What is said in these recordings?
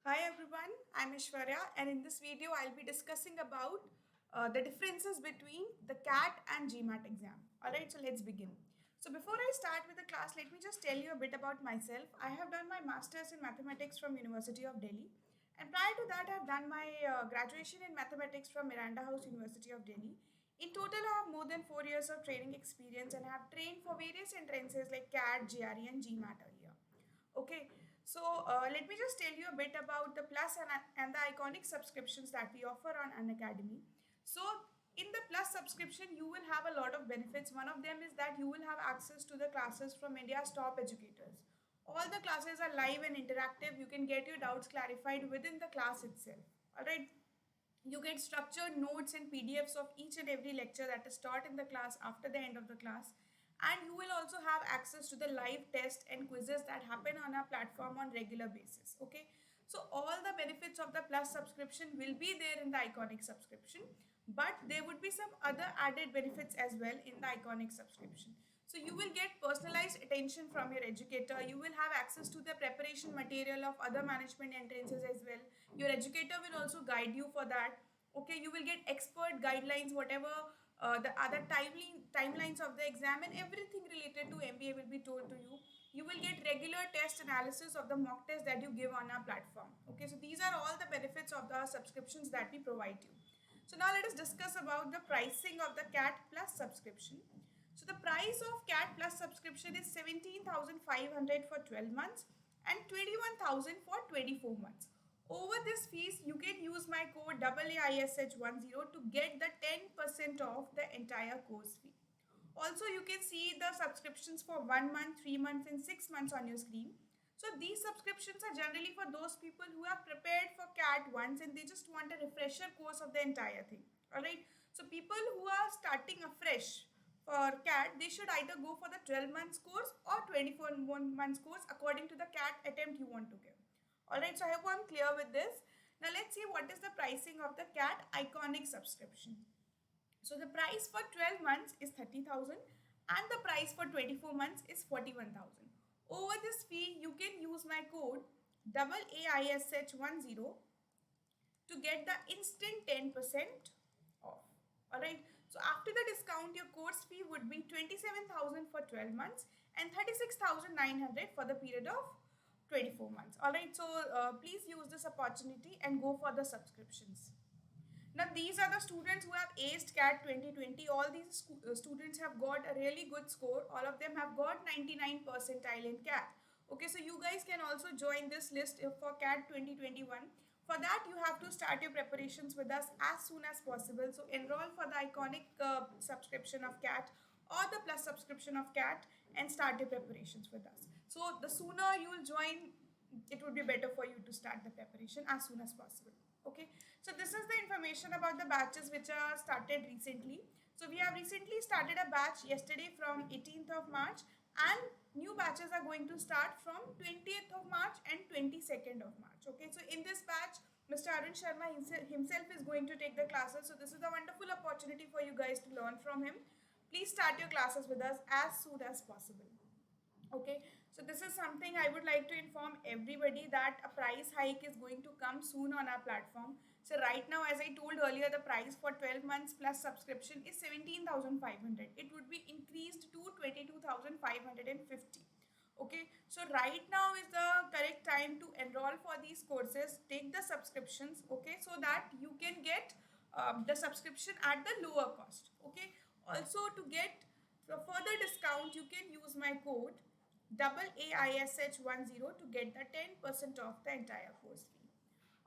Hi everyone, I'm Ishwarya and in this video I'll be discussing about the differences between the CAT and GMAT exam. Alright, so let's begin. So before I start with the class, let me just tell you a bit about myself. I have done my Masters in Mathematics from University of Delhi, and prior to that I have done my graduation in Mathematics from Miranda House University of Delhi. In total I have more than 4 years of training experience and I have trained for various entrances like CAT, GRE and GMAT earlier. Okay, so let me just tell you a bit about the Plus and the Iconic subscriptions that we offer on Unacademy. So in the Plus subscription, you will have a lot of benefits. One of them is that you will have access to the classes from India's top educators. All the classes are live and interactive. You can get your doubts clarified within the class itself. Alright. You get structured notes and PDFs of each and every lecture that is taught in the class after the end of the class. And you will also have access to the live tests and quizzes that happen on our platform on regular basis. Okay. So all the benefits of the Plus subscription will be there in the Iconic subscription, but there would be some other added benefits as well in the Iconic subscription. So you will get personalized attention from your educator. You will have access to the preparation material of other management entrances as well. Your educator will also guide you for that. Okay, you will get expert guidelines, whatever the other timelines of the exam and everything related to MBA will be told to you. You will get regular test analysis of the mock test that you give on our platform. Okay, so these are all the benefits of the subscriptions that we provide you. So now let us discuss about the pricing of the CAT Plus subscription. So the price of CAT Plus subscription is 17,500 for 12 months and 21,000 for 24 months. Over this fees, you can use my code AAISH10 to get the 10% off the entire course fee. Also, you can see the subscriptions for 1 month, 3 months and 6 months on your screen. So these subscriptions are generally for those people who have prepared for CAT once and they just want a refresher course of the entire thing. Alright. So people who are starting afresh for CAT, they should either go for the 12 months course or 24 months course according to the CAT attempt you want to give. Alright, so I hope I'm clear with this. Now let's see what is the pricing of the CAT Iconic subscription. So the price for 12 months is 30,000 and the price for 24 months is 41,000. Over this fee, you can use my code AAISH10 to get the instant 10% off. Alright, so after the discount, your course fee would be 27,000 for 12 months and 36,900 for the period of 24 months. Alright, so please use this opportunity and go for the subscriptions. Now these are the students who have aced CAT 2020. All these students have got a really good score. All of them have got 99 percentile in CAT. Okay, so you guys can also join this list for CAT 2021. For that, you have to start your preparations with us as soon as possible. So enroll for the Iconic subscription of CAT or the Plus subscription of CAT and start your preparations with us. So the sooner you will join, it would be better for you to start the preparation as soon as possible. Okay, so this is the information about the batches which are started recently. So we have recently started a batch yesterday from 18th of March and new batches are going to start from 20th of March and 22nd of March. Okay, so in this batch, Mr. Arun Sharma himself is going to take the classes. So this is a wonderful opportunity for you guys to learn from him. Please start your classes with us as soon as possible. Okay, so this is something I would like to inform everybody that a price hike is going to come soon on our platform. So right now, as I told earlier, the price for 12 months plus subscription is 17,500. It would be increased to 22,550. Okay, so right now is the correct time to enroll for these courses. Take the subscriptions, okay, so that you can get the subscription at the lower cost. Okay, also to get the further discount, you can use my code AAISH10 to get the 10% off the entire course fee.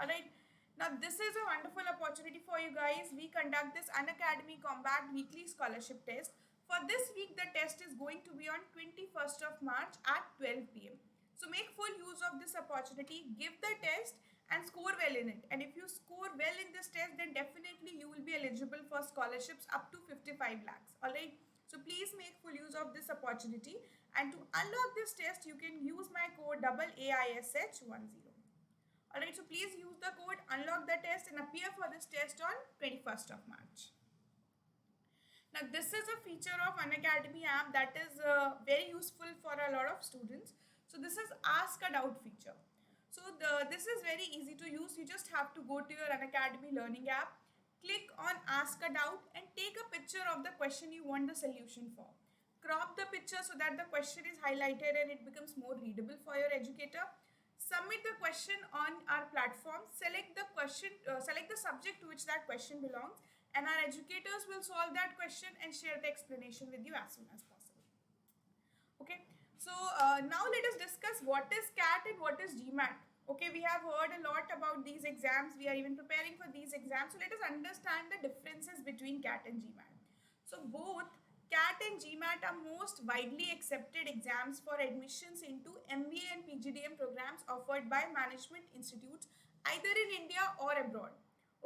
Alright, now this is a wonderful opportunity for you guys. We conduct this Unacademy Combat Weekly Scholarship Test. For this week, the test is going to be on 21st of March at 12 p.m. So make full use of this opportunity, give the test and score well in it. And if you score well in this test, then definitely you will be eligible for scholarships up to 55 lakhs. Alright. So please make full use of this opportunity, and to unlock this test you can use my code AAISH10. Alright, so please use the code, unlock the test and appear for this test on 21st of March. Now this is a feature of Unacademy app that is very useful for a lot of students. So this is Ask a Doubt feature. This is very easy to use. You just have to go to your Unacademy learning app, click on ask a doubt and take a picture of the question you want the solution for. Crop the picture so that the question is highlighted and it becomes more readable for your educator. Submit the question on our platform, select the question, select the subject to which that question belongs, and our educators will solve that question and share the explanation with you as soon as possible. Okay, now let us discuss what is CAT and what is GMAT. Okay, we have heard a lot about these exams. We are even preparing for these exams. So let us understand the differences between CAT and GMAT. So both CAT and GMAT are most widely accepted exams for admissions into MBA and PGDM programs offered by management institutes either in India or abroad.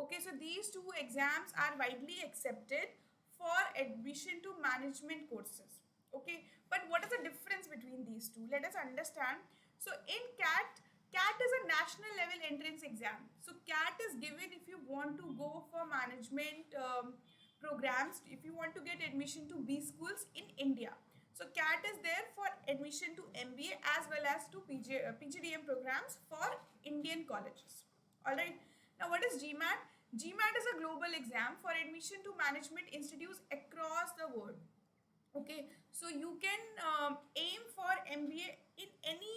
Okay, so these two exams are widely accepted for admission to management courses. Okay, but what is the difference between these two? Let us understand. So in CAT is a national level entrance exam. So CAT is given if you want to go for management programs, if you want to get admission to B schools in India. So CAT is there for admission to MBA as well as to PGDM programs for Indian colleges. Alright. Now what is GMAT? GMAT is a global exam for admission to management institutes across the world. Okay, so you can aim for MBA in any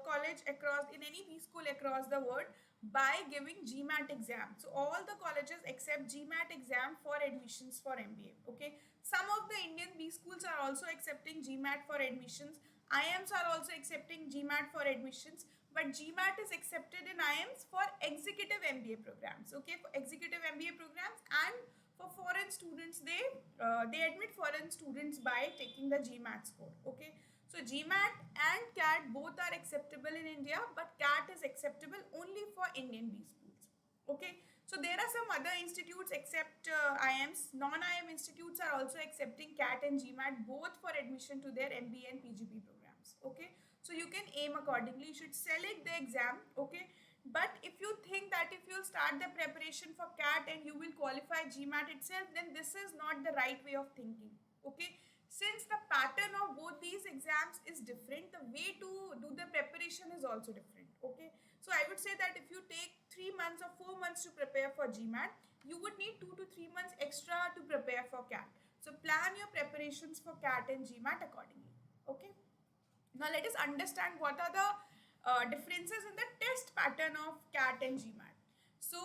college across, in any B school across the world by giving GMAT exam. So all the colleges accept GMAT exam for admissions for MBA. Okay, some of the Indian B schools are also accepting GMAT for admissions. IIMs are also accepting GMAT for admissions, but GMAT is accepted in IIMs for executive MBA programs. Okay, for executive MBA programs, and for foreign students, they admit foreign students by taking the GMAT score. Okay, so GMAT and CAT both are acceptable in India, but CAT is acceptable only for Indian B schools. Okay, so there are some other institutes except IIMs. Non-IIM institutes are also accepting CAT and GMAT both for admission to their MBA and PGP programs. Okay, so you can aim accordingly. You should select the exam. Okay, but if you think that if you start the preparation for CAT and you will qualify GMAT itself, then this is not the right way of thinking. Okay, since the pattern of both these exams is different, the way to do the preparation is also different. Okay, so I would say that if you take 3 months or 4 months to prepare for GMAT, you would need 2 to 3 months extra to prepare for CAT. So plan your preparations for CAT and GMAT accordingly. Okay, now let us understand what are the differences in the test pattern of CAT and GMAT. So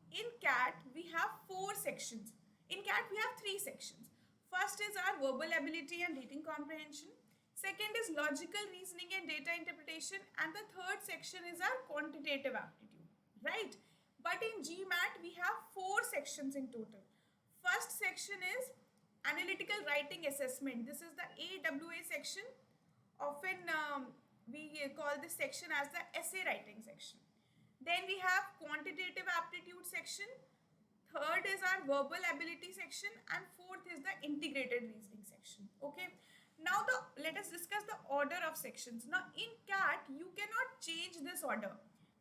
in CAT we have 4 sections. In CAT we have 3 sections. First is our verbal ability and reading comprehension. Second is logical reasoning and data interpretation, and the third section is our quantitative aptitude, right? But in GMAT we have 4 sections in total. First section is analytical writing assessment. This is the AWA section. Often we call this section as the essay writing section. Then we have quantitative aptitude section. Third is our verbal ability section, and fourth is the integrated reasoning section. Okay, now let us discuss the order of sections. Now in CAT you cannot change this order.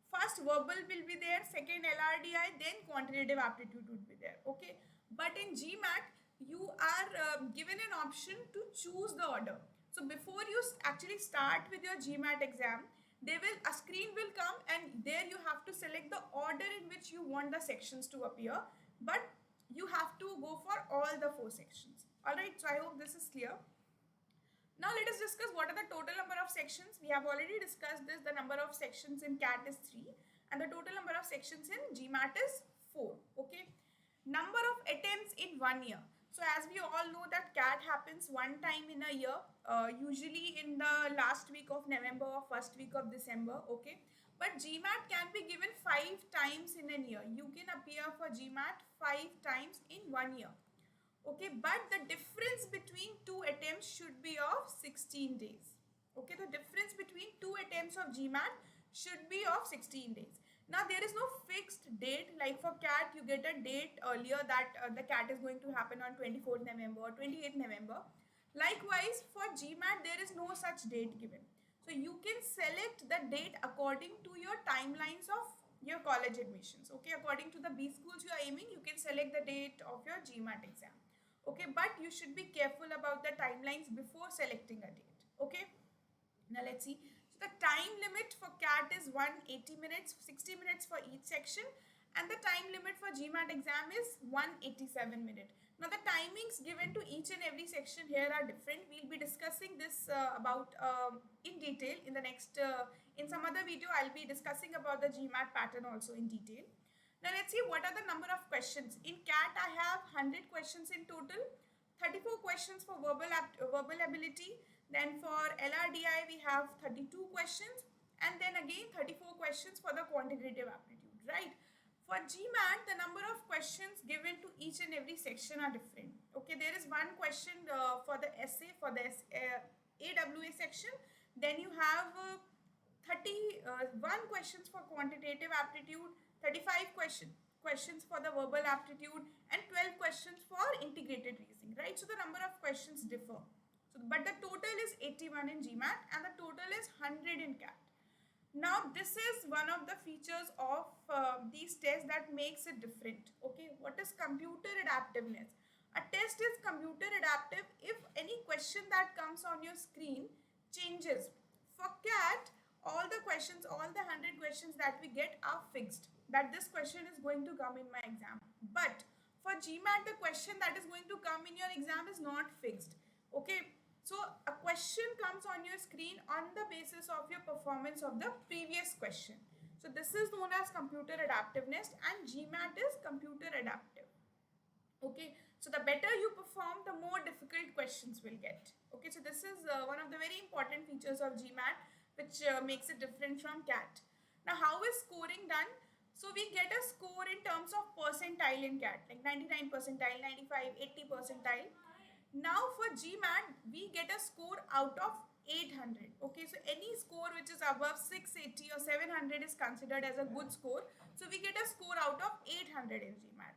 First verbal will be there, second LRDI, then quantitative aptitude would be there. Okay, but in GMAT you are given an option to choose the order. So before you actually start with your GMAT exam, a screen will come, and there you have to select the order in which you want the sections to appear, but you have to go for all the 4 sections. Alright, so I hope this is clear. Now let us discuss what are the total number of sections. We have already discussed this. The number of sections in CAT is 3 and the total number of sections in GMAT is 4. Okay, number of attempts in 1 year. So as we all know that CAT happens one time in a year, usually in the last week of November or first week of December. Okay, but GMAT can be given 5 times in a year. You can appear for GMAT 5 times in 1 year. Okay, but the difference between 2 attempts should be of 16 days. Okay, the difference between 2 attempts of GMAT should be of 16 days. Now there is no fixed date. Like for CAT you get a date earlier that the CAT is going to happen on 24th November or 28th November. Likewise for GMAT there is no such date given. So you can select the date according to your timelines of your college admissions. Okay, according to the B schools you are aiming, you can select the date of your GMAT exam. Okay, but you should be careful about the timelines before selecting a date. Okay, now let's see. So The time limit for CAT is 180 minutes, 60 minutes for each section, and the time limit for GMAT exam is 187 minutes. Now the timings given to each and every section here are different. We'll be discussing this about in detail in the next, in some other video I'll be discussing about the GMAT pattern also in detail. Now let's see what are the number of questions. In CAT I have 100 questions in total, 34 questions for verbal ability. Then for LRDI we have 32 questions, and then again 34 questions for the quantitative aptitude, right? For GMAT, the number of questions given to each and every section are different. Okay, there is one question for the essay for the AWA section. Then you have 31 questions for quantitative aptitude, 35 questions for the verbal aptitude, and 12 questions for integrated reasoning, right? So the number of questions differ. So, but the total is 81 in GMAT and the total is 100 in CAT. Now this is one of the features of these tests that makes it different. Okay, what is computer adaptiveness? A test is computer adaptive if any question that comes on your screen changes. For CAT, all the questions, all the 100 questions that we get are fixed, that this question is going to come in my exam. But for GMAT, the question that is going to come in your exam is not fixed. Okay, so a question comes on your screen on the basis of your performance of the previous question. So this is known as computer adaptiveness, and GMAT is computer adaptive. Okay, so the better you perform, the more difficult questions will get. Okay, so this is one of the very important features of GMAT, which makes it different from CAT. Now how is scoring done? So we get a score in terms of percentile in CAT, like 99 percentile, 95, 80 percentile. Now for GMAT, we get a score out of 800. Okay, so any score which is above 680 or 700 is considered as a good score. So we get a score out of 800 in GMAT.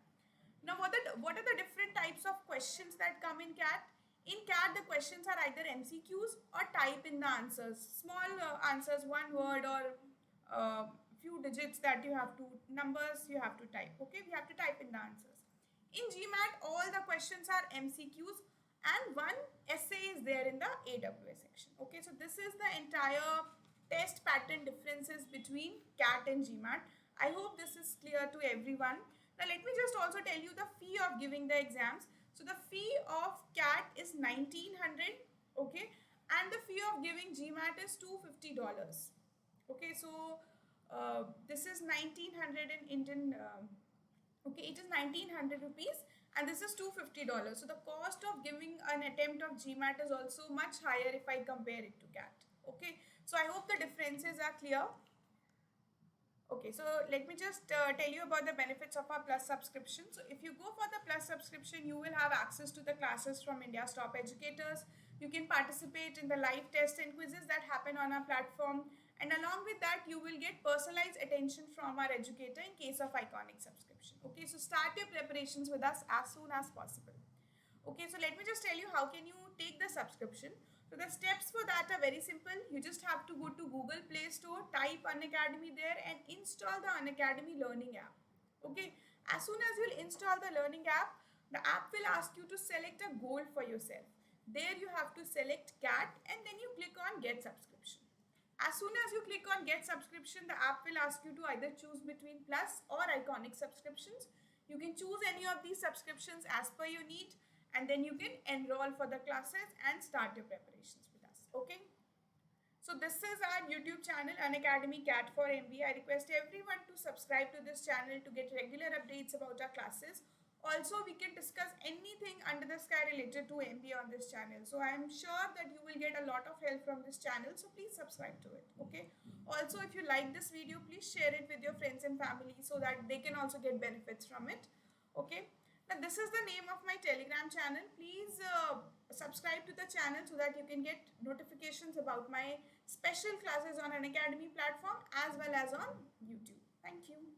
Now what are the different types of questions that come in CAT? In CAT, the questions are either MCQs or type in the answers. Small answers, one word or few digits that you have to, numbers you have to type. Okay, we have to type in the answers. In GMAT, all the questions are MCQs and one essay is there in the AWA section. Okay, so this is the entire test pattern differences between CAT and GMAT. I hope this is clear to everyone. Now let me just also tell you the fee of giving the exams. So the fee of CAT is 1900, okay, and the fee of giving GMAT is $250. Okay, so this is 1900 in Indian, okay, it is 1900 rupees. And this is $250. So the cost of giving an attempt of GMAT is also much higher if I compare it to CAT. Okay, so I hope the differences are clear. Okay, so let me just tell you about the benefits of our Plus subscription. So if you go for the Plus subscription, you will have access to the classes from India's top educators. You can participate in the live tests and quizzes that happen on our platform. And along with that, you will get personalized attention from our educator in case of iconic subscription. Okay, so start your preparations with us as soon as possible. Okay, so let me just tell you how can you take the subscription. So the steps for that are very simple. You just have to go to Google Play Store, type Unacademy there and install the Unacademy Learning app. Okay, as soon as you'll install the Learning app, the app will ask you to select a goal for yourself. There you have to select CAT and then you click on Get Subscription. As soon as you click on Get Subscription, the app will ask you to either choose between Plus or Iconic subscriptions. You can choose any of these subscriptions as per your need, and then you can enroll for the classes and start your preparations with us. Okay. So this is our YouTube channel, Unacademy CAT for MBA. I request everyone to subscribe to this channel to get regular updates about our classes. Also, we can discuss anything under the sky related to MBA on this channel. So I am sure that you will get a lot of help from this channel. So please subscribe to it. Okay. Also, if you like this video, please share it with your friends and family so that they can also get benefits from it. Okay. Now this is the name of my Telegram channel. Please subscribe to the channel so that you can get notifications about my special classes on Unacademy platform as well as on YouTube. Thank you.